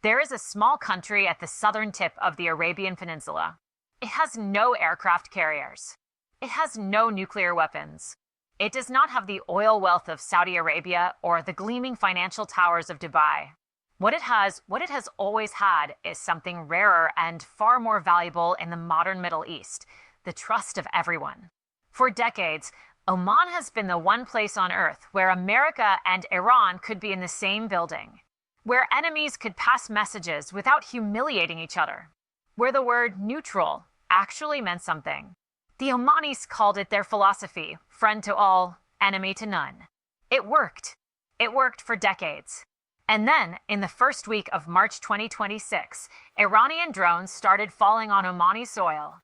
There is a small country at the southern tip of the Arabian Peninsula. It has no aircraft carriers. It has no nuclear weapons. It does not have the oil wealth of Saudi Arabia or the gleaming financial towers of Dubai. What it has always had, is something rarer and far more valuable in the modern Middle East: the trust of everyone. For decades, Oman has been the one place on earth where America and Iran could be in the same building, where enemies could pass messages without humiliating each other, where the word neutral actually meant something. The Omanis called it their philosophy: friend to all, enemy to none. It worked. It worked for decades. And then, in the first week of March 2026, Iranian drones started falling on Omani soil.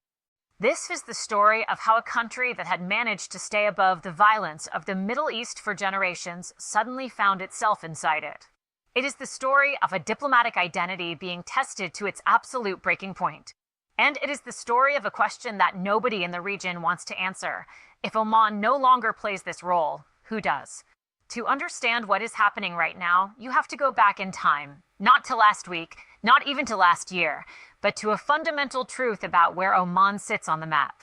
This is the story of how a country that had managed to stay above the violence of the Middle East for generations suddenly found itself inside it. It is the story of a diplomatic identity being tested to its absolute breaking point. And it is the story of a question that nobody in the region wants to answer. If Oman no longer plays this role, who does? To understand what is happening right now, you have to go back in time, not to last week, not even to last year, but to a fundamental truth about where Oman sits on the map.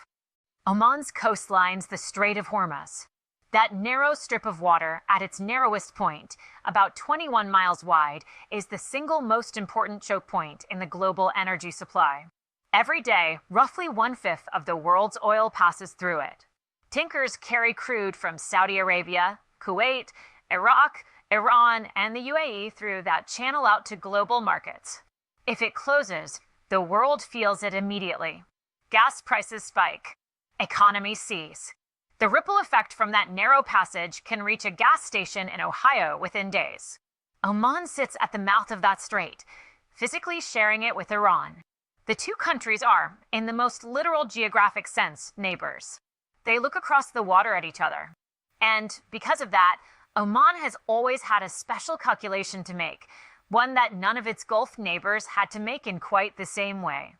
Oman's coastline's the Strait of Hormuz. That narrow strip of water, at its narrowest point, about 21 miles wide, is the single most important choke point in the global energy supply. Every day, roughly 1/5 of the world's oil passes through it. Tankers carry crude from Saudi Arabia, Kuwait, Iraq, Iran, and the UAE through that channel out to global markets. If it closes, the world feels it immediately. Gas prices spike. Economies seize. The ripple effect from that narrow passage can reach a gas station in Ohio within days. Oman sits at the mouth of that strait, physically sharing it with Iran. The two countries are, in the most literal geographic sense, neighbors. They look across the water at each other. And because of that, Oman has always had a special calculation to make, one that none of its Gulf neighbors had to make in quite the same way.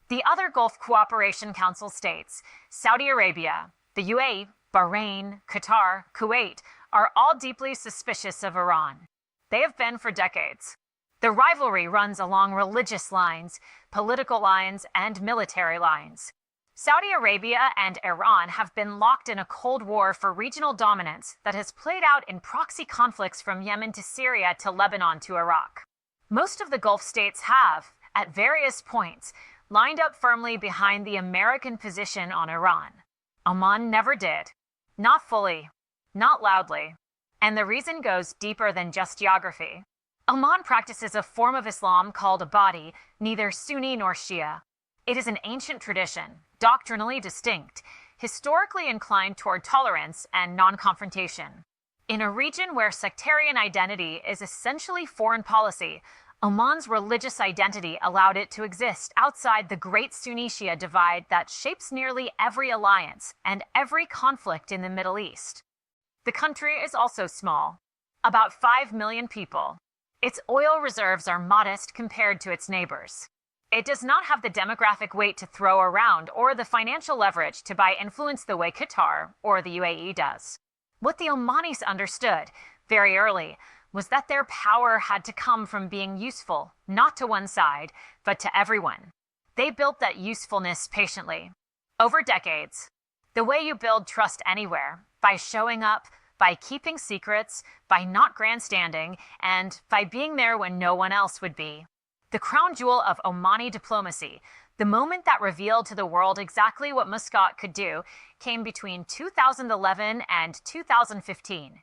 The other Gulf Cooperation Council states, Saudi Arabia, the UAE, Bahrain, Qatar, Kuwait, are all deeply suspicious of Iran. They have been for decades. The rivalry runs along religious lines, political lines, and military lines. Saudi Arabia and Iran have been locked in a Cold War for regional dominance that has played out in proxy conflicts from Yemen to Syria to Lebanon to Iraq. Most of the Gulf states have, at various points, lined up firmly behind the American position on Iran. Oman never did. Not fully. Not loudly. And the reason goes deeper than just geography. Oman practices a form of Islam called Abadi, neither Sunni nor Shia. It is an ancient tradition, doctrinally distinct, historically inclined toward tolerance and non-confrontation. In a region where sectarian identity is essentially foreign policy, Oman's religious identity allowed it to exist outside the great Sunni-Shia divide that shapes nearly every alliance and every conflict in the Middle East. The country is also small, about 5 million people. Its oil reserves are modest compared to its neighbors. It does not have the demographic weight to throw around or the financial leverage to buy influence the way Qatar or the UAE does. What the Omanis understood, very early, was that their power had to come from being useful, not to one side, but to everyone. They built that usefulness patiently, over decades. The way you build trust anywhere, by showing up, by keeping secrets, by not grandstanding, and by being there when no one else would be. The crown jewel of Omani diplomacy, the moment that revealed to the world exactly what Muscat could do, came between 2011 and 2015.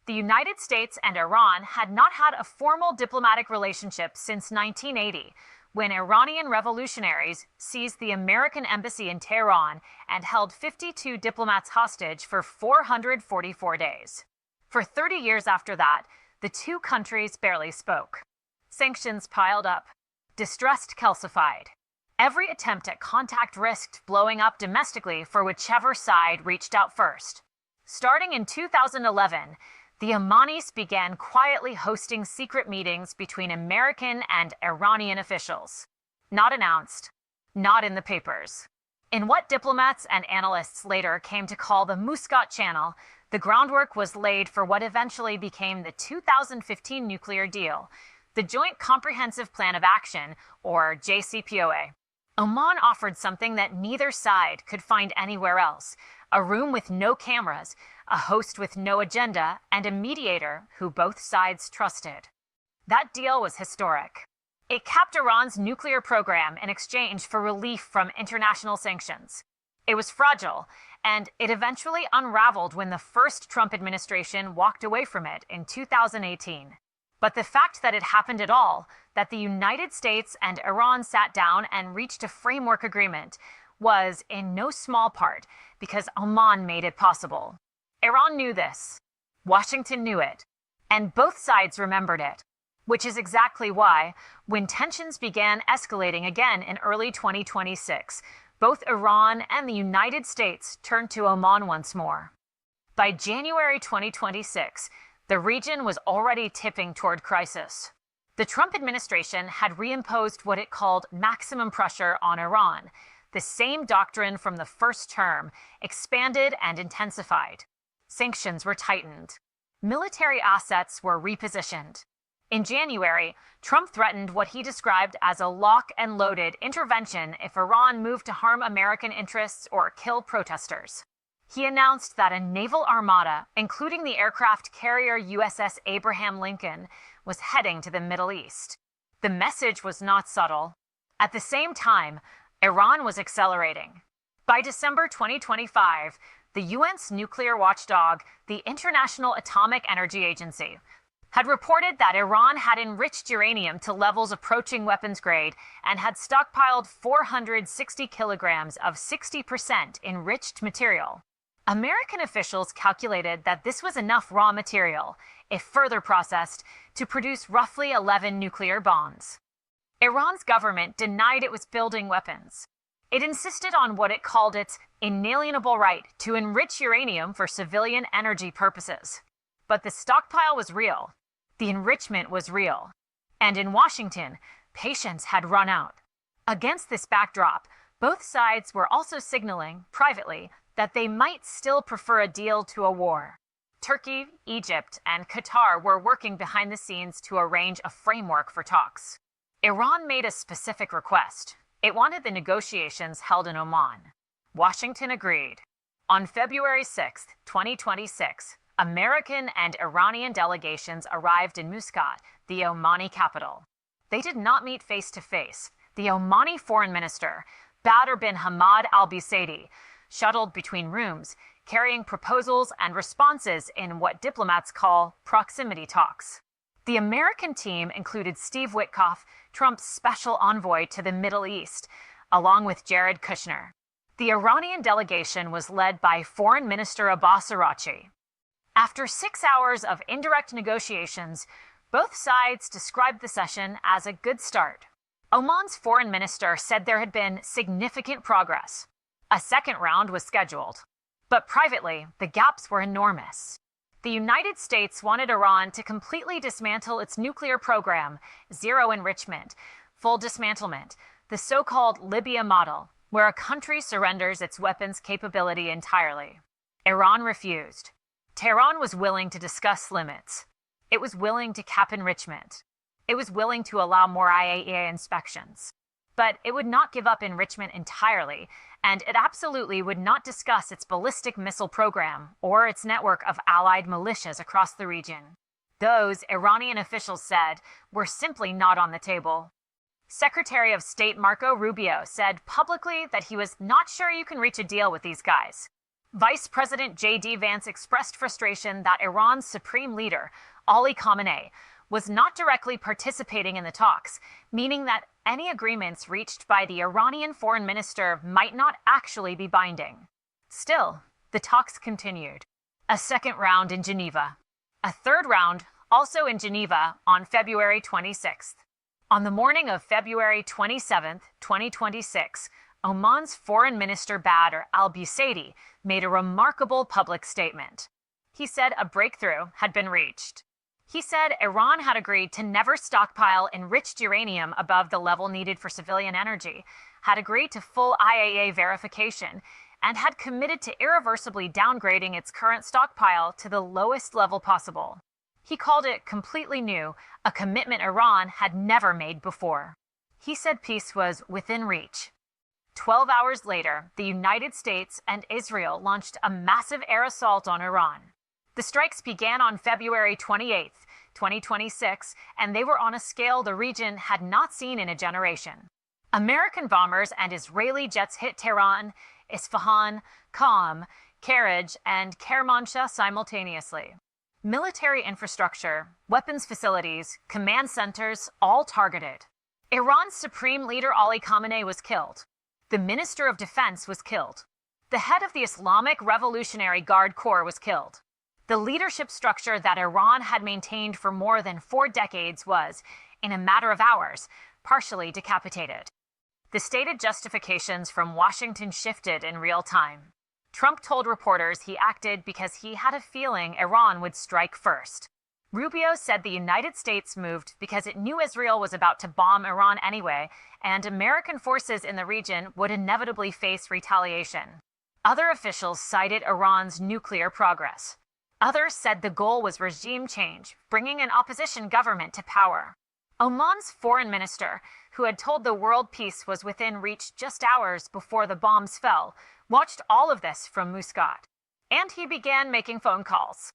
The United States and Iran had not had a formal diplomatic relationship since 1980, when Iranian revolutionaries seized the American embassy in Tehran and held 52 diplomats hostage for 444 days. For 30 years after that, the two countries barely spoke. Sanctions piled up. Distrust calcified. Every attempt at contact risked blowing up domestically for whichever side reached out first. Starting in 2011, the Omanis began quietly hosting secret meetings between American and Iranian officials. Not announced. Not in the papers. In what diplomats and analysts later came to call the Muscat Channel, the groundwork was laid for what eventually became the 2015 nuclear deal, the Joint Comprehensive Plan of Action, or JCPOA. Oman offered something that neither side could find anywhere else: a room with no cameras, a host with no agenda, and a mediator who both sides trusted. That deal was historic. It capped Iran's nuclear program in exchange for relief from international sanctions. It was fragile, and it eventually unraveled when the first Trump administration walked away from it in 2018. But the fact that it happened at all, that the United States and Iran sat down and reached a framework agreement, was in no small part because Oman made it possible. Iran knew this. Washington knew it. And both sides remembered it. Which is exactly why, when tensions began escalating again in early 2026, both Iran and the United States turned to Oman once more. By January 2026, the region was already tipping toward crisis. The Trump administration had reimposed what it called maximum pressure on Iran, the same doctrine from the first term, expanded and intensified. Sanctions were tightened. Military assets were repositioned. In January, Trump threatened what he described as a lock and loaded intervention if Iran moved to harm American interests or kill protesters. He announced that a naval armada, including the aircraft carrier USS Abraham Lincoln, was heading to the Middle East. The message was not subtle. At the same time, Iran was accelerating. By December 2025, the UN's nuclear watchdog, the International Atomic Energy Agency, had reported that Iran had enriched uranium to levels approaching weapons grade and had stockpiled 460 kilograms of 60% enriched material. American officials calculated that this was enough raw material, if further processed, to produce roughly 11 nuclear bombs. Iran's government denied it was building weapons. It insisted on what it called its inalienable right to enrich uranium for civilian energy purposes. But the stockpile was real. The enrichment was real. And in Washington, patience had run out. Against this backdrop, both sides were also signaling, privately, that they might still prefer a deal to a war. Turkey, Egypt, and Qatar were working behind the scenes to arrange a framework for talks. Iran made a specific request. It wanted the negotiations held in Oman. Washington agreed. On February 6, 2026, American and Iranian delegations arrived in Muscat, the Omani capital. They did not meet face-to-face. The Omani foreign minister, Badr bin Hamad al-Busaidi, shuttled between rooms, carrying proposals and responses in what diplomats call proximity talks. The American team included Steve Witkoff, Trump's special envoy to the Middle East, along with Jared Kushner. The Iranian delegation was led by Foreign Minister Abbas Araghchi. After 6 hours of indirect negotiations, both sides described the session as a good start. Oman's foreign minister said there had been significant progress. A second round was scheduled. But privately, the gaps were enormous. The United States wanted Iran to completely dismantle its nuclear program, zero enrichment, full dismantlement, the so-called Libya model, where a country surrenders its weapons capability entirely. Iran refused. Tehran was willing to discuss limits. It was willing to cap enrichment. It was willing to allow more IAEA inspections. But it would not give up enrichment entirely, and it absolutely would not discuss its ballistic missile program or its network of allied militias across the region. Those, Iranian officials said, were simply not on the table. Secretary of State Marco Rubio said publicly that he was not sure you can reach a deal with these guys. Vice President J.D. Vance expressed frustration that Iran's supreme leader, Ali Khamenei, was not directly participating in the talks, meaning that any agreements reached by the Iranian foreign minister might not actually be binding. Still, the talks continued. A second round in Geneva. A third round, also in Geneva, on February 26th. On the morning of February 27, 2026, Oman's Foreign Minister Badr al-Busaidi made a remarkable public statement. He said a breakthrough had been reached. He said Iran had agreed to never stockpile enriched uranium above the level needed for civilian energy, had agreed to full IAEA verification, and had committed to irreversibly downgrading its current stockpile to the lowest level possible. He called it completely new, a commitment Iran had never made before. He said peace was within reach. 12 hours later, the United States and Israel launched a massive air assault on Iran. The strikes began on February 28, 2026, and they were on a scale the region had not seen in a generation. American bombers and Israeli jets hit Tehran, Isfahan, Qom, Karaj, and Kermanshah simultaneously. Military infrastructure, weapons facilities, command centers, all targeted. Iran's supreme leader Ali Khamenei was killed. The Minister of Defense was killed. The head of the Islamic Revolutionary Guard Corps was killed. The leadership structure that Iran had maintained for more than 4 decades was, in a matter of hours, partially decapitated. The stated justifications from Washington shifted in real time. Trump told reporters he acted because he had a feeling Iran would strike first. Rubio said the United States moved because it knew Israel was about to bomb Iran anyway, and American forces in the region would inevitably face retaliation. Other officials cited Iran's nuclear progress. Others said the goal was regime change, bringing an opposition government to power. Oman's foreign minister, who had told the world peace was within reach just hours before the bombs fell, watched all of this from Muscat. And he began making phone calls.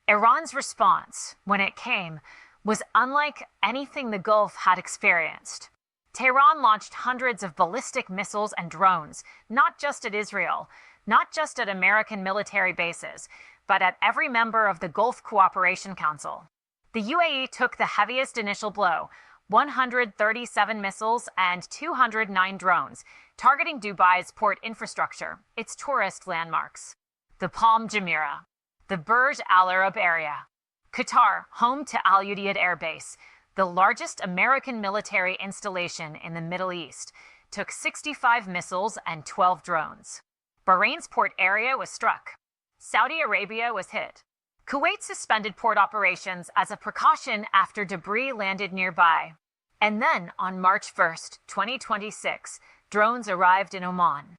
Iran's response, when it came, was unlike anything the Gulf had experienced. Tehran launched hundreds of ballistic missiles and drones, not just at Israel, not just at American military bases, but at every member of the Gulf Cooperation Council. The UAE took the heaviest initial blow, 137 missiles and 209 drones, targeting Dubai's port infrastructure, its tourist landmarks. The Palm Jumeirah, the Burj Al Arab area. Qatar, home to Al Udeid Air Base, the largest American military installation in the Middle East, took 65 missiles and 12 drones. Bahrain's port area was struck. Saudi Arabia was hit. Kuwait suspended port operations as a precaution after debris landed nearby. And then, on March 1st, 2026, drones arrived in Oman.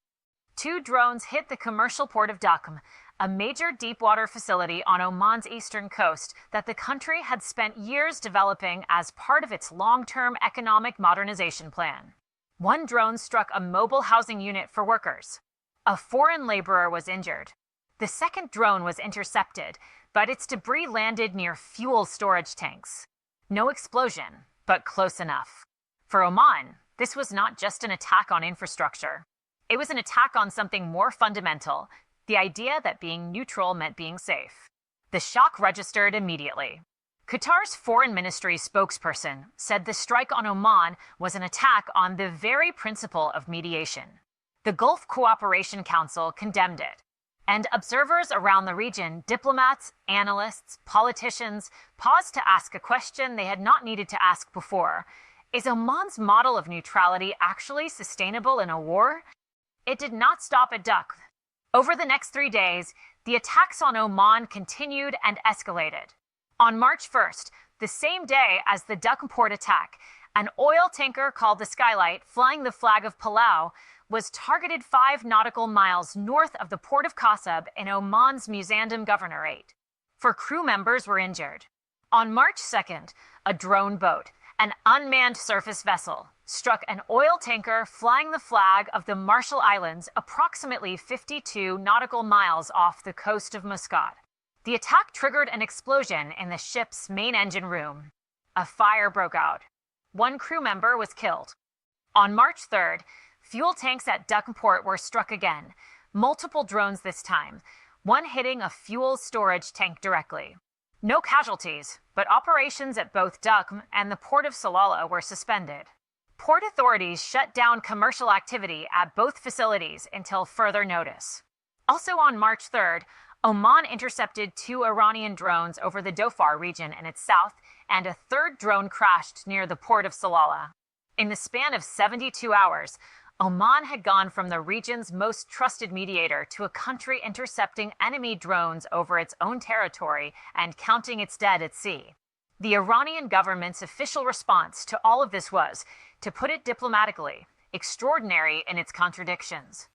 2 drones hit the commercial port of Dhaka, a major deepwater facility on Oman's eastern coast that the country had spent years developing as part of its long-term economic modernization plan. 1 drone struck a mobile housing unit for workers. A foreign laborer was injured. The second drone was intercepted, but its debris landed near fuel storage tanks. No explosion, but close enough. For Oman, this was not just an attack on infrastructure. It was an attack on something more fundamental, the idea that being neutral meant being safe. The shock registered immediately. Qatar's foreign ministry spokesperson said the strike on Oman was an attack on the very principle of mediation. The Gulf Cooperation Council condemned it. And observers around the region, diplomats, analysts, politicians, paused to ask a question they had not needed to ask before. Is Oman's model of neutrality actually sustainable in a war? It did not stop at Dhaka. Over the next 3 days, the attacks on Oman continued and escalated. On March 1st, the same day as the Dhaka port attack, an oil tanker called the Skylight, flying the flag of Palau, was targeted 5 nautical miles north of the port of Qasab in Oman's Muzandam Governorate. 4 crew members were injured. On March 2nd, a drone boat, an unmanned surface vessel, struck an oil tanker flying the flag of the Marshall Islands approximately 52 nautical miles off the coast of Muscat. The attack triggered an explosion in the ship's main engine room. A fire broke out. 1 crew member was killed. On March 3rd, fuel tanks at Dhaka port were struck again, multiple drones this time, one hitting a fuel storage tank directly. No casualties, but operations at both Dhaka and the port of Salalah were suspended. Port authorities shut down commercial activity at both facilities until further notice. Also on March 3rd, Oman intercepted 2 Iranian drones over the Dhofar region in its south, and a 3rd drone crashed near the port of Salalah. In the span of 72 hours, Oman had gone from the region's most trusted mediator to a country intercepting enemy drones over its own territory and counting its dead at sea. The Iranian government's official response to all of this was, to put it diplomatically, extraordinary in its contradictions.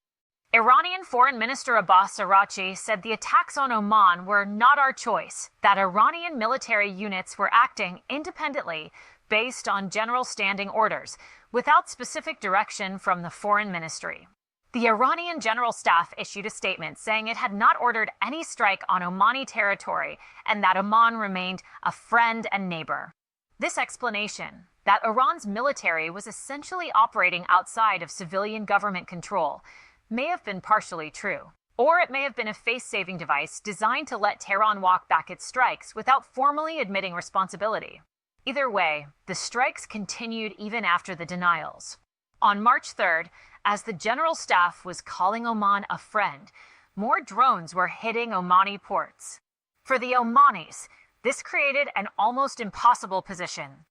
Iranian Foreign Minister Abbas Araghchi said the attacks on Oman were not our choice, that Iranian military units were acting independently based on general standing orders, without specific direction from the foreign ministry. The Iranian General Staff issued a statement saying it had not ordered any strike on Omani territory and that Oman remained a friend and neighbor. This explanation, that Iran's military was essentially operating outside of civilian government control, may have been partially true. Or it may have been a face-saving device designed to let Tehran walk back its strikes without formally admitting responsibility. Either way, the strikes continued even after the denials. On March 3rd, as the General Staff was calling Oman a friend, more drones were hitting Omani ports. For the Omanis, this created an almost impossible position.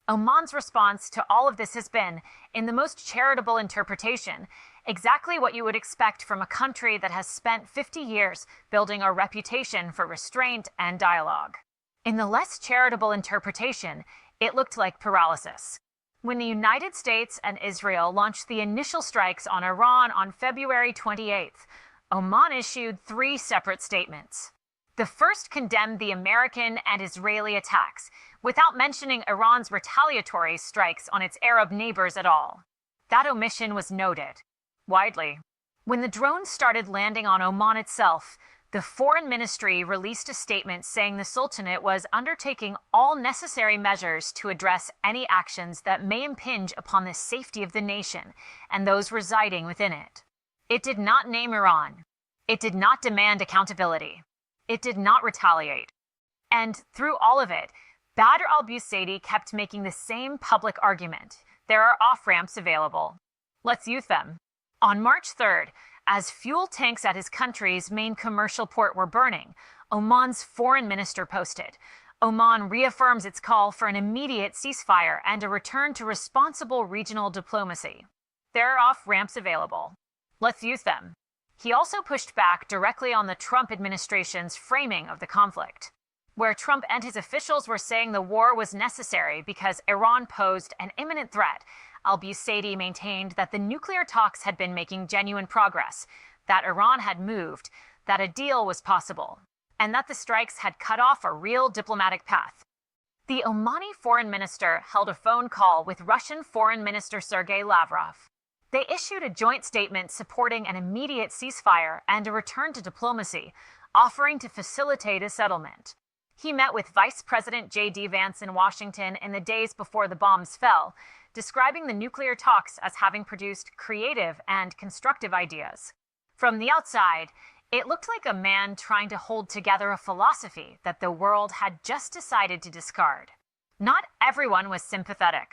Oman's response to all of this has been, in the most charitable interpretation, exactly what you would expect from a country that has spent 50 years building a reputation for restraint and dialogue. In the less charitable interpretation, it looked like paralysis. When the United States and Israel launched the initial strikes on Iran on February 28th, Oman issued 3 separate statements. The first condemned the American and Israeli attacks, without mentioning Iran's retaliatory strikes on its Arab neighbors at all. That omission was noted widely. When the drones started landing on Oman itself, the foreign ministry released a statement saying the Sultanate was undertaking all necessary measures to address any actions that may impinge upon the safety of the nation and those residing within it. It did not name Iran. It did not demand accountability. It did not retaliate. And through all of it, Badr al-Busaidi kept making the same public argument. There are off-ramps available. Let's use them. On March 3rd, as fuel tanks at his country's main commercial port were burning, Oman's foreign minister posted, Oman reaffirms its call for an immediate ceasefire and a return to responsible regional diplomacy. There are off-ramps available. Let's use them. He also pushed back directly on the Trump administration's framing of the conflict, where Trump and his officials were saying the war was necessary because Iran posed an imminent threat. Al-Busaidi maintained that the nuclear talks had been making genuine progress, that Iran had moved, that a deal was possible, and that the strikes had cut off a real diplomatic path. The Omani foreign minister held a phone call with Russian Foreign Minister Sergei Lavrov. They issued a joint statement supporting an immediate ceasefire and a return to diplomacy, offering to facilitate a settlement. He met with Vice President J.D. Vance in Washington in the days before the bombs fell, describing the nuclear talks as having produced creative and constructive ideas. From the outside, it looked like a man trying to hold together a philosophy that the world had just decided to discard. Not everyone was sympathetic.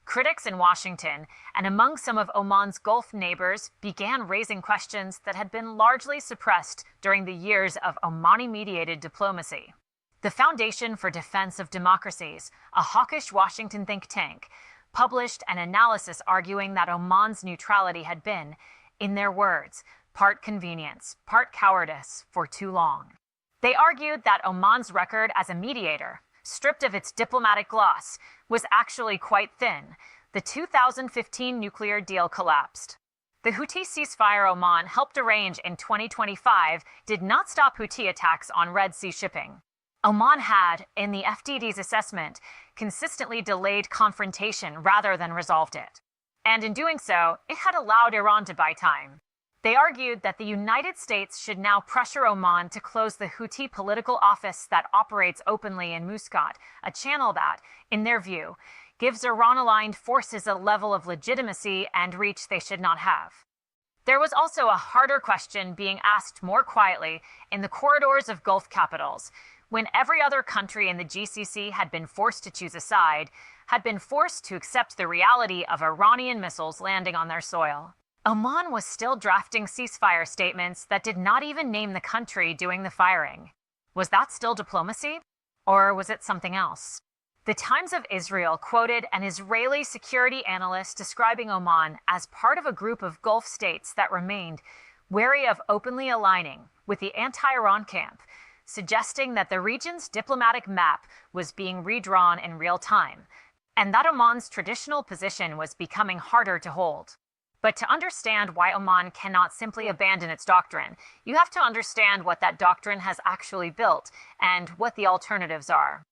Critics in Washington, and among some of Oman's Gulf neighbors, began raising questions that had been largely suppressed during the years of Omani-mediated diplomacy. The Foundation for Defense of Democracies, a hawkish Washington think tank, published an analysis arguing that Oman's neutrality had been, in their words, part convenience, part cowardice for too long. They argued that Oman's record as a mediator, stripped of its diplomatic gloss, was actually quite thin. The 2015 nuclear deal collapsed. The Houthi ceasefire Oman helped arrange in 2025 did not stop Houthi attacks on Red Sea shipping. Oman had, in the FDD's assessment, consistently delayed confrontation rather than resolved it. And in doing so, it had allowed Iran to buy time. They argued that the United States should now pressure Oman to close the Houthi political office that operates openly in Muscat, a channel that, in their view, gives Iran-aligned forces a level of legitimacy and reach they should not have. There was also a harder question being asked more quietly in the corridors of Gulf capitals, when every other country in the GCC had been forced to choose a side, had been forced to accept the reality of Iranian missiles landing on their soil. Oman was still drafting ceasefire statements that did not even name the country doing the firing. Was that still diplomacy? Or was it something else? The Times of Israel quoted an Israeli security analyst describing Oman as part of a group of Gulf states that remained wary of openly aligning with the anti-Iran camp, suggesting that the region's diplomatic map was being redrawn in real time, and that Oman's traditional position was becoming harder to hold. But to understand why Oman cannot simply abandon its doctrine, you have to understand what that doctrine has actually built and what the alternatives are.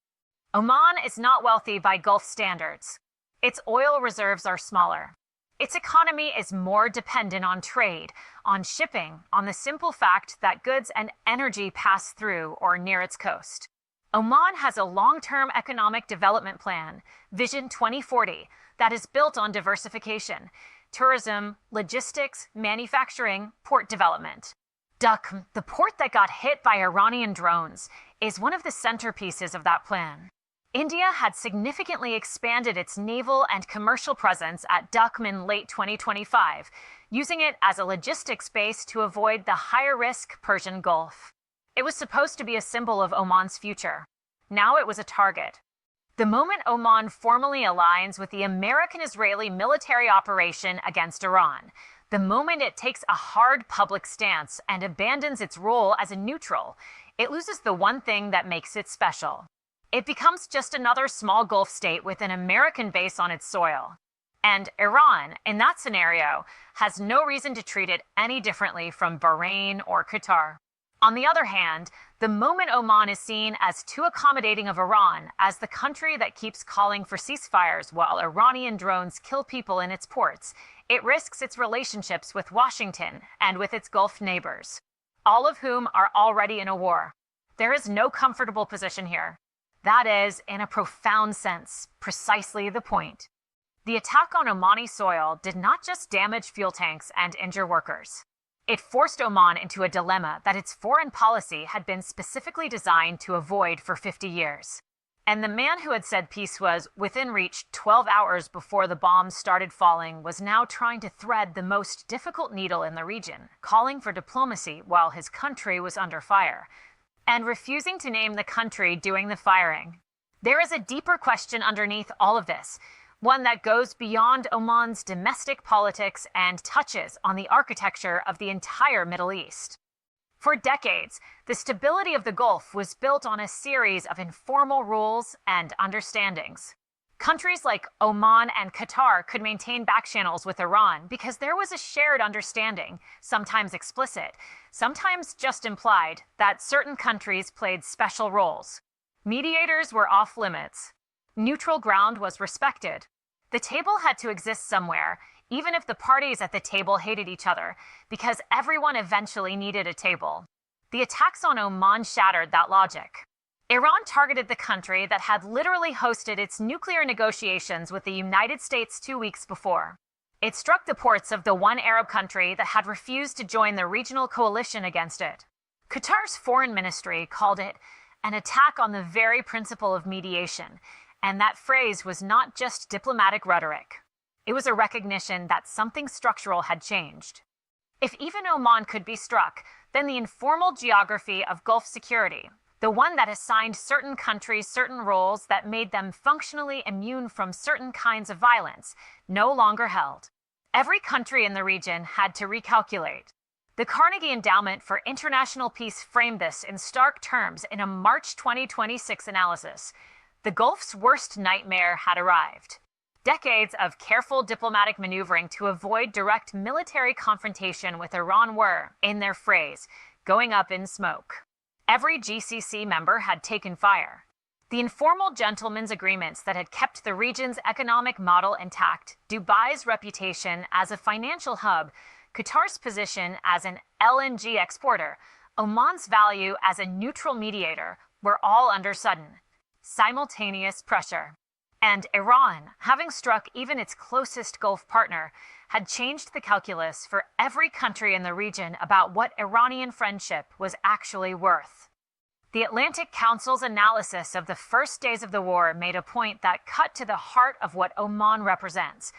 Oman is not wealthy by Gulf standards. Its oil reserves are smaller. Its economy is more dependent on trade, on shipping, on the simple fact that goods and energy pass through or near its coast. Oman has a long-term economic development plan, Vision 2040, that is built on diversification, tourism, logistics, manufacturing, port development. Duqm, the port that got hit by Iranian drones, is one of the centerpieces of that plan. India had significantly expanded its naval and commercial presence at Duqm in late 2025, using it as a logistics base to avoid the higher-risk Persian Gulf. It was supposed to be a symbol of Oman's future. Now it was a target. The moment Oman formally aligns with the American-Israeli military operation against Iran, the moment it takes a hard public stance and abandons its role as a neutral, it loses the one thing that makes it special. It becomes just another small Gulf state with an American base on its soil. And Iran, in that scenario, has no reason to treat it any differently from Bahrain or Qatar. On the other hand, the moment Oman is seen as too accommodating of Iran as the country that keeps calling for ceasefires while Iranian drones kill people in its ports, it risks its relationships with Washington and with its Gulf neighbors, all of whom are already in a war. There is no comfortable position here. That is, in a profound sense, precisely the point. The attack on Omani soil did not just damage fuel tanks and injure workers. It forced Oman into a dilemma that its foreign policy had been specifically designed to avoid for 50 years. And the man who had said peace was within reach 12 hours before the bombs started falling was now trying to thread the most difficult needle in the region, calling for diplomacy while his country was under fire, and refusing to name the country doing the firing. There is a deeper question underneath all of this, one that goes beyond Oman's domestic politics and touches on the architecture of the entire Middle East. For decades, the stability of the Gulf was built on a series of informal rules and understandings. Countries like Oman and Qatar could maintain backchannels with Iran because there was a shared understanding, sometimes explicit, sometimes just implied, that certain countries played special roles. Mediators were off limits. Neutral ground was respected. The table had to exist somewhere, even if the parties at the table hated each other, because everyone eventually needed a table. The attacks on Oman shattered that logic. Iran targeted the country that had literally hosted its nuclear negotiations with the United States 2 weeks before. It struck the ports of the one Arab country that had refused to join the regional coalition against it. Qatar's foreign ministry called it an attack on the very principle of mediation, and that phrase was not just diplomatic rhetoric. It was a recognition that something structural had changed. If even Oman could be struck, then the informal geography of Gulf security, the one that assigned certain countries certain roles that made them functionally immune from certain kinds of violence, no longer held. Every country in the region had to recalculate. The Carnegie Endowment for International Peace framed this in stark terms in a March 2026 analysis. The Gulf's worst nightmare had arrived. Decades of careful diplomatic maneuvering to avoid direct military confrontation with Iran were, in their phrase, going up in smoke. Every GCC member had taken fire. The informal gentlemen's agreements that had kept the region's economic model intact, Dubai's reputation as a financial hub, Qatar's position as an LNG exporter, Oman's value as a neutral mediator, were all under sudden, simultaneous pressure. And Iran, having struck even its closest Gulf partner, had changed the calculus for every country in the region about what Iranian friendship was actually worth. The Atlantic Council's analysis of the first days of the war made a point that cut to the heart of what Oman represents.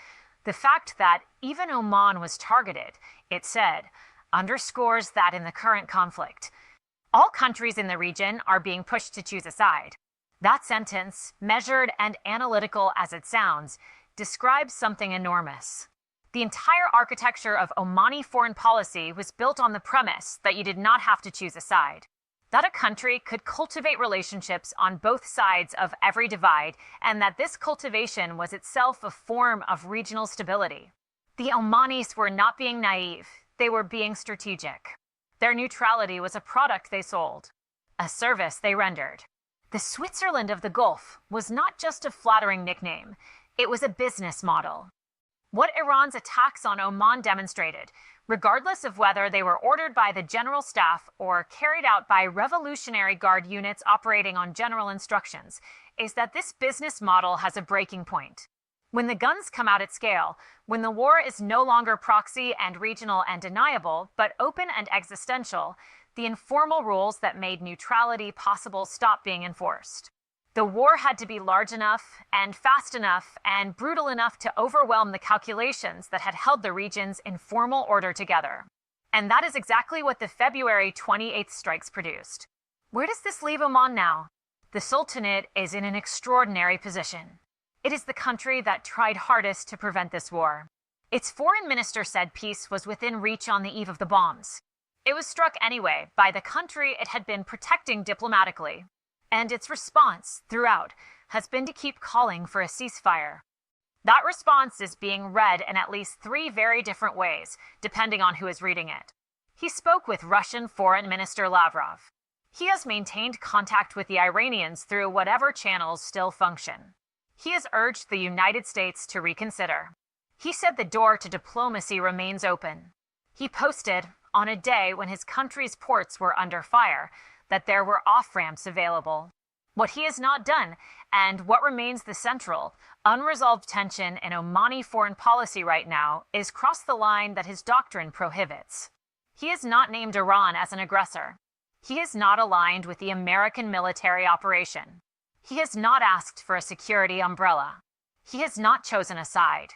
The fact that even Oman was targeted, it said, underscores that in the current conflict, all countries in the region are being pushed to choose a side. That sentence, measured and analytical as it sounds, describes something enormous. The entire architecture of Omani foreign policy was built on the premise that you did not have to choose a side, that a country could cultivate relationships on both sides of every divide, and that this cultivation was itself a form of regional stability. The Omanis were not being naive, they were being strategic. Their neutrality was a product they sold, a service they rendered. The Switzerland of the Gulf was not just a flattering nickname, it was a business model. What Iran's attacks on Oman demonstrated, regardless of whether they were ordered by the general staff or carried out by Revolutionary Guard units operating on general instructions, is that this business model has a breaking point. When the guns come out at scale, when the war is no longer proxy and regional and deniable, but open and existential, the informal rules that made neutrality possible stop being enforced. The war had to be large enough and fast enough and brutal enough to overwhelm the calculations that had held the region's informal order together. And that is exactly what the February 28th strikes produced. Where does this leave Oman now? The Sultanate is in an extraordinary position. It is the country that tried hardest to prevent this war. Its foreign minister said peace was within reach on the eve of the bombs. It was struck anyway by the country it had been protecting diplomatically, and its response throughout has been to keep calling for a ceasefire. That response is being read in at least 3 very different ways, depending on who is reading it. He spoke with Russian Foreign Minister Lavrov. He has maintained contact with the Iranians through whatever channels still function. He has urged the United States to reconsider. He said the door to diplomacy remains open. He posted, on a day when his country's ports were under fire, that there were off-ramps available. What he has not done, and what remains the central, unresolved tension in Omani foreign policy right now, is cross the line that his doctrine prohibits. He has not named Iran as an aggressor. He is not aligned with the American military operation. He has not asked for a security umbrella. He has not chosen a side.